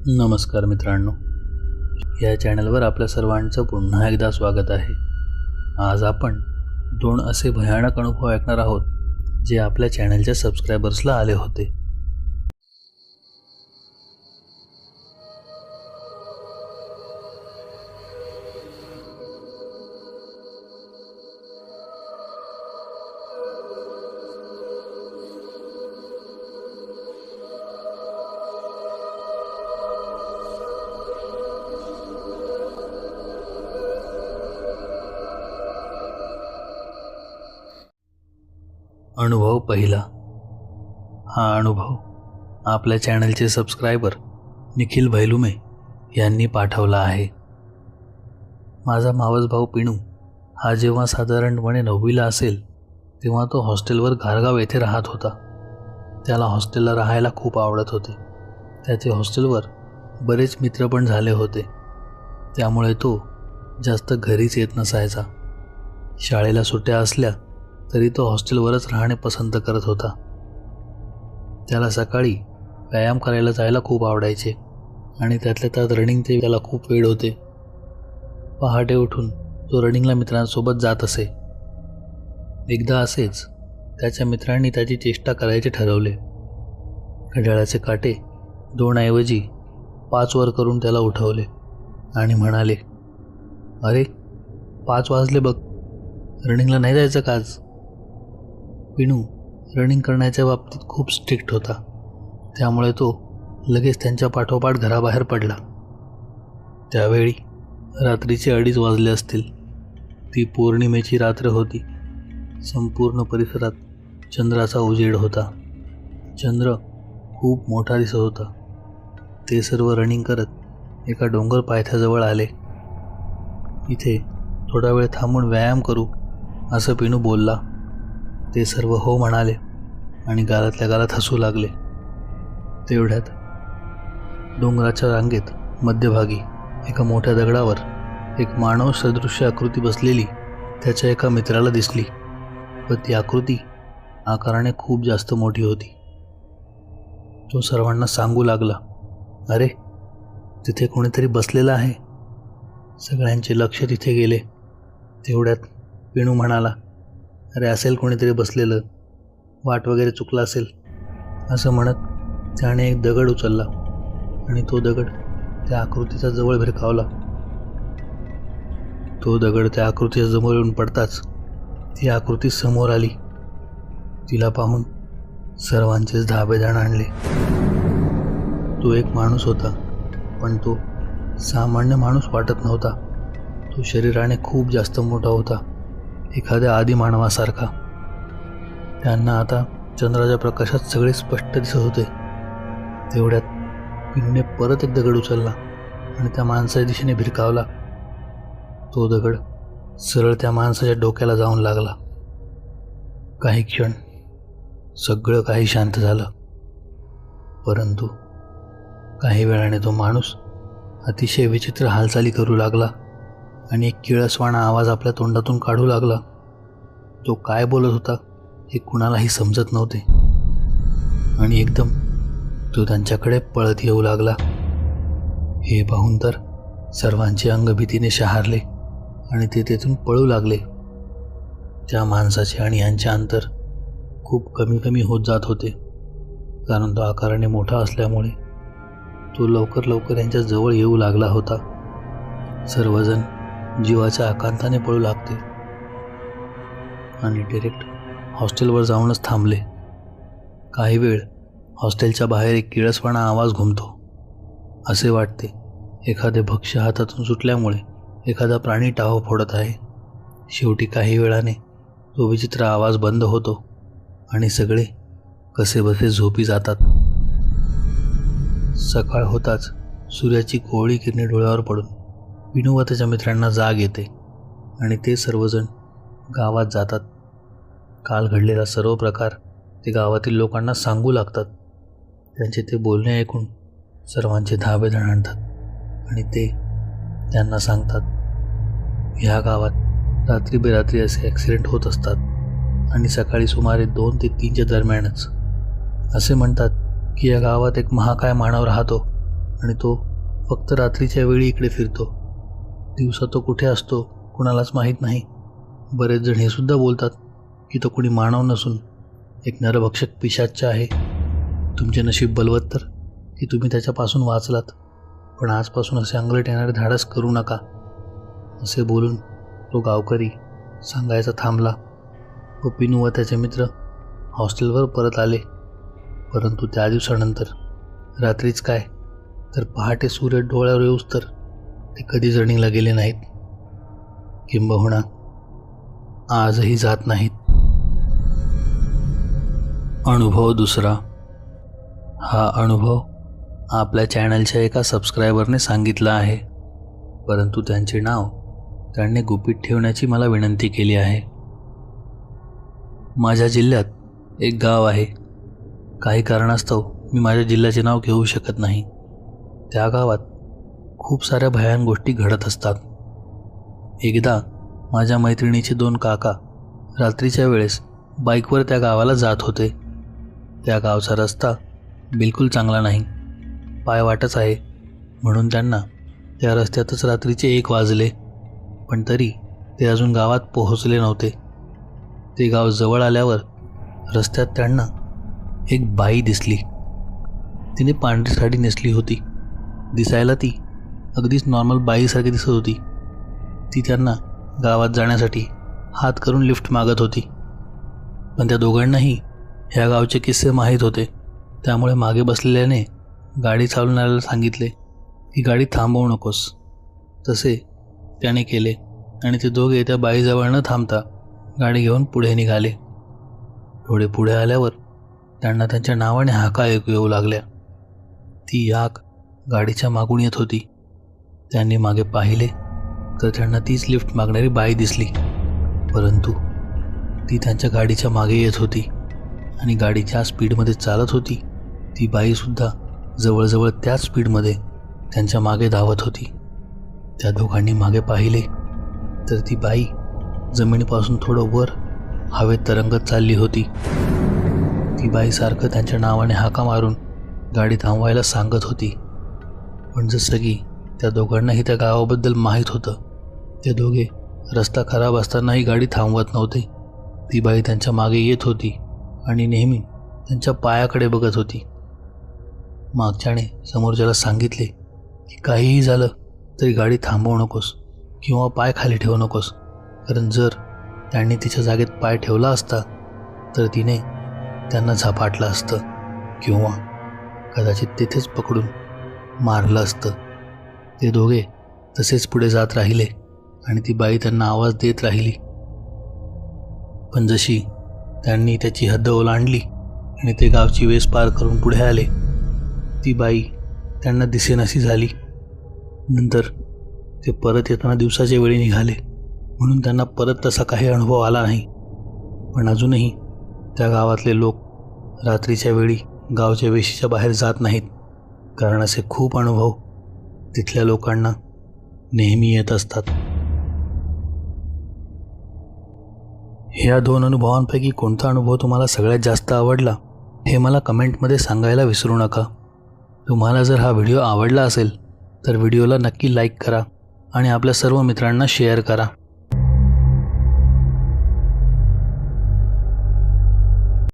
नमस्कार मित्रांनो, या चॅनलवर आपल्या सर्वांचं पुन्हा एकदा स्वागत आहे. आज आपण 2 असे भयानक अनुभव ऐकणार आहोत जे आपल्या चॅनलच्या सबस्क्रायबर्सला आले होते. अनुभव पहिला. हा अनुभव आपल्या चॅनलचे सबस्क्रायबर निखिल भैलुमे यांनी पाठवला आहे. माझा मावस भाऊ पिणू हा जेव्हा साधारणपणे 9वीला असेल तेव्हा तो हॉस्टेलवर घारगाव येथे राहत होता. त्याला हॉस्टेलला राहायला खूप आवडत होते. त्याचे हॉस्टेलवर बरेच मित्र पण झाले होते, त्यामुळे तो जास्त घरीच येत नसायचा. शाळेला सुट्ट्या असल्या तरी तो हॉस्टेलवरच राहणे पसंत करत होता. त्याला सकाळी व्यायाम करायला जायला खूप आवडायचे आणि त्यातल्या त्यात रनिंगचे त्याला खूप वेळ होते. पहाटे उठून तो रनिंगला मित्रांसोबत जात असे. एकदा असेच त्याच्या मित्रांनी त्याची चेष्टा करायचे ठरवले. घड्याळाचे काटे 2 ऐवजी 5 वर करून त्याला उठवले आणि म्हणाले, "अरे 5 वाजले बघ, रनिंगला नाही जायचं का आज?" पिणू रनिंग करण्याच्या बाबतीत खूप स्ट्रिक्ट होता, त्यामुळे तो लगेच त्यांच्या पाठोपाठ घराबाहेर पडला. त्यावेळी रात्रीचे 2:30 वाजले असतील. ती पौर्णिमेची रात्र होती. संपूर्ण परिसरात चंद्राचा उजेड होता. चंद्र खूप मोठा दिसत होता. ते सर्व रनिंग करत एका डोंगर पायथ्याजवळ आले. इथे थोडा वेळ थांबून व्यायाम करू असं पिणू बोलला. ते सर्व हो म्हणाले आणि गालातल्या गालात हसू लागले. तेवढ्यात डोंगराच्या रांगेत मध्यभागी एका मोठ्या दगडावर एक मानव सदृश्य आकृती बसलेली त्याच्या एका मित्राला दिसली. पण ती आकृती आकाराने खूप जास्त मोठी होती. तो सर्वांना सांगू लागला, "अरे, तिथे कोणीतरी बसलेलं आहे." सगळ्यांचे लक्ष तिथे गेले. तेवढ्यात पिणू म्हणाला, "अरे, असेल कोणीतरी बसलेलं, वाट वगैरे चुकला असेल." असं म्हणत त्याने एक दगड उचलला आणि तो दगड त्या आकृतीच्या जवळ भिरकावला. तो दगड त्या आकृतीच्या जवळ येऊन पडताच ती आकृती समोर आली. तिला पाहून सर्वांचेच धाबे आणले. तो एक माणूस होता, पण तो सामान्य माणूस वाटत नव्हता. तो शरीराने खूप जास्त मोठा होता, एखाद्या आदिमानवासारखा. त्यांना आता चंद्राच्या प्रकाशात सगळे स्पष्ट दिसत होते. तेवढ्यात पिणूने परत एक दगड उचलला आणि त्या माणसाच्या दिशेने भिरकावला. तो दगड सरळ त्या माणसाच्या डोक्याला जाऊन लागला. काही क्षण सगळं काही शांत झालं, परंतु काही वेळाने तो माणूस अतिशय विचित्र हालचाली करू लागला आणि एक किळसवाणा आवाज आपल्या तोंडातून काढू लागला. तो काय बोलत होता हे कुणालाही समजत नव्हते आणि एकदम तो त्यांच्याकडे पळत येऊ लागला. हे पाहून तर सर्वांचे अंग भीतीने शहारले आणि ते तेथून पळू लागले. त्या माणसाचे आणि यांचे अंतर खूप कमी कमी होत जात होते, कारण तो आकाराने मोठा असल्यामुळे तो लवकर लवकर यांच्या जवळ येऊ लागला होता. सर्वजण जीवाच्या आकांताने पळू लागते आणि डिरेक्ट हॉस्टेलवर जाऊनच थांबले. काही वेळ हॉस्टेलच्या बाहेर एक किळसवाणा आवाज घुमतो. असे वाटते एखादे भक्ष्य हातातून सुटल्यामुळे एखादा प्राणी टाहो फोडत आहे. शेवटी काही वेळाने तो विचित्र आवाज बंद होतो आणि सगळे कसेबसे झोपी जातात. सकाळ होताच सूर्याची कोवळी किरणे डोळ्यावर पडून पिणू व त्याच्या मित्रांना जाग येते आणि ते सर्वजण गावात जातात. काल घडलेला सर्व प्रकार ते गावातील लोकांना सांगू लागतात. त्यांचे ते बोलणे ऐकून सर्वांचे धाबे आणतात आणि ते त्यांना सांगतात, ह्या गावात रात्री बेरात्री असे ॲक्सिडेंट होत असतात आणि सकाळी सुमारे 2 ते 3च्या दरम्यानच. असे म्हणतात की या गावात एक महाकाय मानव राहतो आणि तो फक्त रात्रीच्या वेळी इकडे फिरतो. दिवसा तो कुठे असतो कुणालाच माहीत नाही. बरेच जण हे सुद्धा बोलतात की तो कुणी मानव नसून एक नरभक्षक पिशाच्च आहे. तुमचे नशीब बलवत्तर की तुम्ही त्याच्यापासून वाचलात, पण आजपासून असे अंगलट येणारे धाडस करू नका. असे बोलून तो गावकरी सांगायचा थांबला व पिनू व त्याचे मित्र हॉस्टेलवर परत आले. परंतु त्या दिवसानंतर रात्रीच काय तर पहाटे सूर्य डोळ्यावर येऊस तर ते कधी रनिंगला गेले नाहीत, किंबहुना आजही जात नाहीत. अनुभव दुसरा. हा अनुभव आपल्या चॅनलच्या एका सबस्क्रायबरने सांगितला आहे, परंतु त्यांचे नाव त्यांनी गुपित ठेवण्याची मला विनंती केली आहे. माझ्या जिल्ह्यात एक गाव आहे. काही कारणास्तव मी माझ्या जिल्ह्याचे नाव घेऊ शकत नाही. त्या गावात खूप साऱ्या भयान गोष्टी घडत असतात. एकदा माझ्या मैत्रिणीचे 2 काका रात्रीच्या वेळेस बाईकवर त्या गावाला जात होते. त्या गावचा रस्ता बिलकुल चांगला नाही. पायवाटच आहे, म्हणून त्यांना त्या रस्त्यातच रात्रीचे 1 वाजले. पण तरी ते अजून गावात पोहोचले नव्हते. ते गाव जवळ आल्यावर रस्त्यात त्यांना एक बाई दिसली. तिने पांढरी साडी नेसली होती. दिसायला ती अगदीच नॉर्मल बाईसारखी दिसत होती. ती त्यांना गावात जाण्यासाठी हात करून लिफ्ट मागत होती. पण त्या दोघांनाही ह्या गावचे किस्से माहीत होते. त्यामुळे मागे बसलेल्याने गाडी चालवणाऱ्याला सांगितले की गाडी थांबवू नकोस. तसे त्याने केले आणि ते दोघे त्या बाईजवळ न थांबता गाडी घेऊन पुढे निघाले. थोडे पुढे आल्यावर त्यांना त्यांच्या नावाने हाका ऐकू येऊ लागल्या. ती हाक गाडीच्या मागून येत होती. त्यांनी मागे पाहिले तर त्यांना तीच लिफ्ट मागणारी बाई दिसली, परंतु ती त्यांच्या गाडीच्या मागे येत होती आणि गाडी ज्या स्पीडमध्ये चालत होती ती बाईसुद्धा जवळजवळ त्याच स्पीडमध्ये त्यांच्या मागे धावत होती. त्या दोघांनी मागे पाहिले तर ती बाई जमिनीपासून थोडं वर हवेत तरंगत चालली होती. ती बाई सारखं त्यांच्या नावाने हाका मारून गाडी थांबवायला सांगत होती. पण जसं की त्या दोघांनाही त्या गावाबद्दल माहीत होतं, ते दोघे रस्ता खराब असतानाही गाडी थांबवत नव्हते. ती बाई त्यांच्या मागे येत होती आणि नेहमी त्यांच्या पायाकडे बघत होती. मागच्याने समोरच्याला सांगितले की काहीही झालं तरी गाडी थांबवू नकोस किंवा पाय खाली ठेवू नकोस, कारण जर त्यांनी तिच्या जागेत पाय ठेवला असता तर तिने त्यांना झपाटलं असतं किंवा कदाचित तिथेच पकडून मारलं असतं. ते दोघे तसेच पुढे जात राहिले आणि ती बाई त्यांना आवाज देत राहिली. पण जशी त्यांनी त्याची हद्द ओलांडली आणि ते गावची वेस पार करून पुढे आले, ती बाई त्यांना दिसेनाशी झाली. नंतर ते परत येताना दिवसाच्या वेळी निघाले, म्हणून त्यांना परत तसा काही अनुभव आला नाही. पण अजूनही त्या गावातले लोक रात्रीच्या वेळी गावच्या वेशीच्या बाहेर जात नाहीत, कारण असे खूप अनुभव तिथल्या लोकांना नेहमी येत असतात. ह्या 2 अनुभवांपैकी कोणता अनुभव तुम्हाला सगळ्यात जास्त आवडला हे मला कमेंटमध्ये सांगायला विसरू नका. तुम्हाला जर हा व्हिडिओ आवडला असेल तर व्हिडिओला नक्की लाईक करा आणि आपल्या सर्व मित्रांना शेअर करा.